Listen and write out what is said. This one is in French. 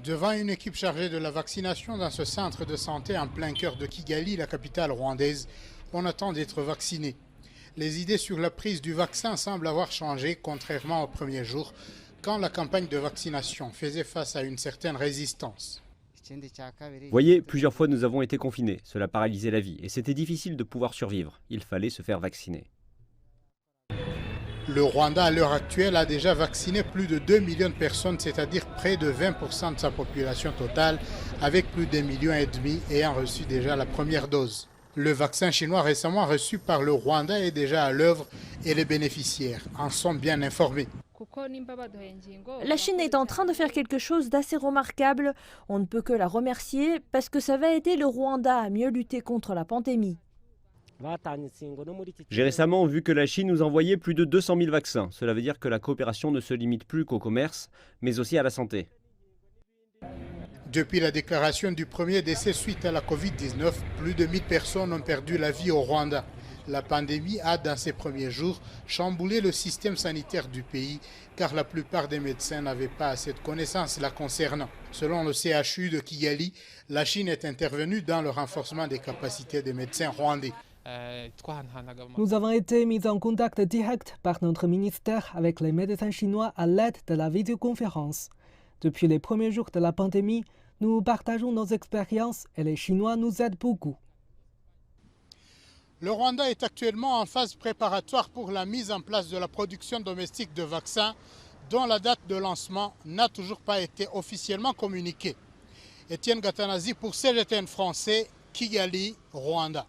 Devant une équipe chargée de la vaccination dans ce centre de santé en plein cœur de Kigali, la capitale rwandaise, on attend d'être vacciné. Les idées sur la prise du vaccin semblent avoir changé, contrairement au premier jour, quand la campagne de vaccination faisait face à une certaine résistance. Voyez, plusieurs fois nous avons été confinés, cela paralysait la vie et c'était difficile de pouvoir survivre. Il fallait se faire vacciner. Le Rwanda, à l'heure actuelle, a déjà vacciné plus de 2 millions de personnes, c'est-à-dire près de 20% de sa population totale, avec plus d'1,5 million ayant reçu déjà la première dose. Le vaccin chinois récemment reçu par le Rwanda est déjà à l'œuvre et les bénéficiaires en sont bien informés. La Chine est en train de faire quelque chose d'assez remarquable. On ne peut que la remercier parce que ça va aider le Rwanda à mieux lutter contre la pandémie. J'ai récemment vu que la Chine nous envoyait plus de 200 000 vaccins. Cela veut dire que la coopération ne se limite plus qu'au commerce, mais aussi à la santé. Depuis la déclaration du premier décès suite à la Covid-19, plus de 1000 personnes ont perdu la vie au Rwanda. La pandémie a, dans ses premiers jours, chamboulé le système sanitaire du pays, car la plupart des médecins n'avaient pas assez de connaissances la concernant. Selon le CHU de Kigali, la Chine est intervenue dans le renforcement des capacités des médecins rwandais. Nous avons été mis en contact direct par notre ministère avec les médecins chinois à l'aide de la vidéoconférence. Depuis les premiers jours de la pandémie, nous partageons nos expériences et les Chinois nous aident beaucoup. Le Rwanda est actuellement en phase préparatoire pour la mise en place de la production domestique de vaccins dont la date de lancement n'a toujours pas été officiellement communiquée. Étienne Gatanazi pour CGTN français, Kigali, Rwanda.